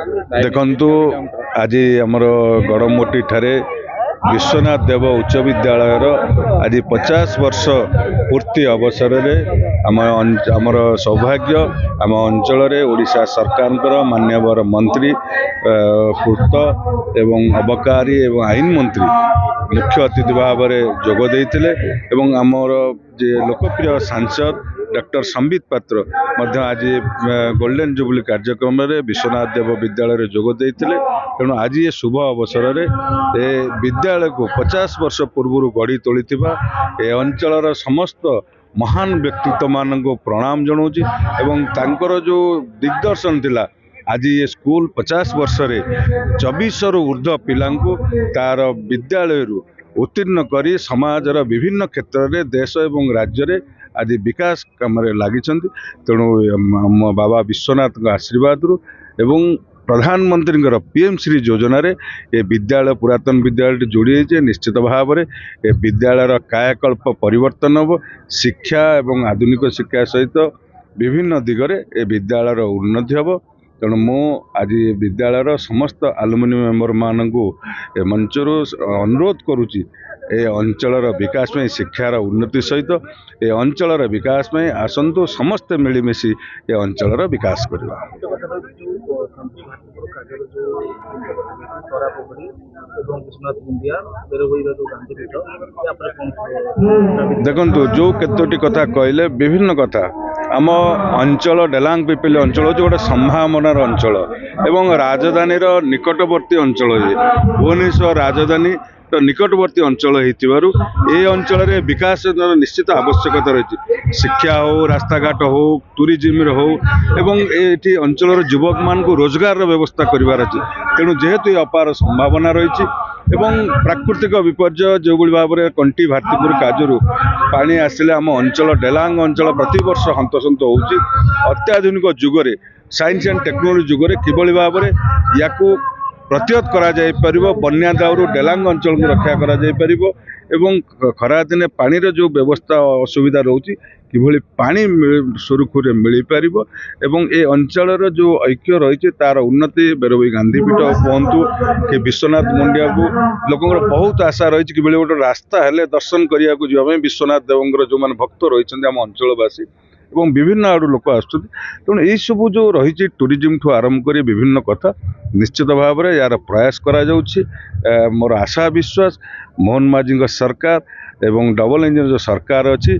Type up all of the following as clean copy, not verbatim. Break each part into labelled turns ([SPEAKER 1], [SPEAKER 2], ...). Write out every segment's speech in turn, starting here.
[SPEAKER 1] देखु आज आमर गड़मोटी ठारे विश्वनाथ देव उच्च विद्यालय आज 50 वर्ष पूर्ति अवसर आमर सौभाग्य आम अंचल ओडिशा सरकार मान्यवर मंत्री पूर्त एवं अबकारी एवं आईन मंत्री मुख्य अतिथि भाव में जोग आमर जे लोकप्रिय सांसद डॉक्टर संबित पात्र आज गोल्डन जुबली कार्यक्रम में विश्वनाथ देव विद्यालय जोग देते तेणु आज ये शुभ अवसर में विद्यालय को 50 वर्ष पूर्व गढ़ी तोली ए अंचल समस्त महान व्यक्तित्व मान को प्रणाम जनाऊँगी एवं तांकर जो दिग्दर्शन थिला आज ये स्कूल 50 वर्ष रे 24 रु ऊर्ध्व पिला तार विद्यालय उत्तीर्ण करी समाजर विभिन्न क्षेत्र में देश एवं राज्य रे आज विकास काम लगी तेणु बाबा विश्वनाथ आशीर्वाद एवं प्रधानमंत्री पीएम श्री योजना रे ये विद्यालय पुरातन विद्यालय जोड़ी निश्चित भाव में ये विद्यालय कायाकल्प परिवर्तन हम शिक्षा एवं आधुनिक शिक्षा सहित विभिन्न दिगरे ये विद्यालय उन्नति हम तेणु मु आज विद्यालय समस्त आलुमिनी मेंबर मानू मंचर अनुरोध करुच्ची ए अंचल विकास में शिक्षार उन्नति सहित ए अंचल विकास में आसतु समस्ते मिलमिशि ए अंचल विकास करवा। देखु जो केतोटी कथा कहले विभिन्न कथा आम अंचल डेलांग पिपिली अंचल जो गोटे संभावनार अंचल एवं राजधानी निकटवर्ती अंचल भुवनेश्वर राजधानी तो निकटवर्ती अंचल ये अंचल विकास निश्चित आवश्यकता रही शिक्षा हो रास्ताघाट हो टूरिज्म हो एवं ये अंचल युवक मान को रोजगार व्यवस्था करार अच्छी तेणु जेहेतु अपार संभावना रही एवं प्राकृतिक विपर्य जो भाव में कंटी भारतीपुर काजू पानी आसिले आम अंचल डेलांग अंचल प्रति वर्ष हंतसंत हो अत्याधुनिक जुगरे साइंस एंड टेक्नोलोजी जुगरे किभली भाव में या प्रतिहत करा जाय परिबो बन्या दाउरु डेलांग अंचल को रक्षा करा जाय परिबो एवं खरा दिने पानीर जो व्यवस्था असुविधा रोची किभली पानी सुरुखुरे मिल पारिबो एवं ए अंचलर जो ऐक्य रही तार उन्नति बेरबई गांधीपीठ कहतु कि विश्वनाथ मुंडिया को लोक बहुत आशा रही कि गोटे रास्ता हेले दर्शन करने को जावाई विश्वनाथ देवंगर जो मैंने भक्त रही आम अंचलवासी एवं विभिन्न आड़ लोक आसुच्च तेणु यही सब जो रही टूरिज्म ठू आरंभ कर विभिन्न कथा निश्चित भाव में यार प्रयास करा मोर आशा विश्वास मोहन माझी सरकार एवं डबल इंजन जो सरकार अच्छी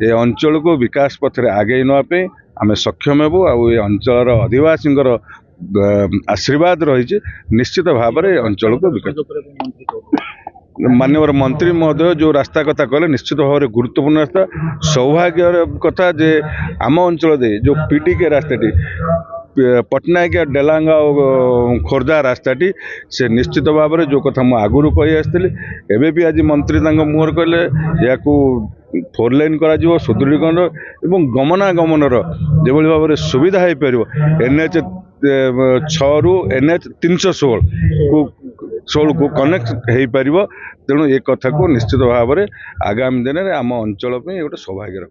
[SPEAKER 1] ये अंचल को विकास पथरे आगे नापे आम सक्षम हेबू आ अंचल आदिवासी आशीर्वाद रही निश्चित भाव में अंचल को विकास मान्यवर मंत्री महोदय जो रास्ता कथा कहले निश्चित भाव में गुरुत्वपूर्ण रास्ता सौभाग्य कथा जे आम अंचल दे जो पीटीके रास्ताटी पटनायक डेलांग खोर्धा रास्ताटी से निश्चित भाव में जो कथा मुझे आगुरी कही आसती भी आज मंत्री मुहर कहले या 4 लाइन करा सुदृढ़ीकरण एवं गमनागमनर जो भाव में सुविधा हो पार NH 6 रु NH 316 को कनेक्ट हो पार तेणु ये कथा को निश्चित भाव में आगामी दिन में आम अंचल गोटे सौभाग्य।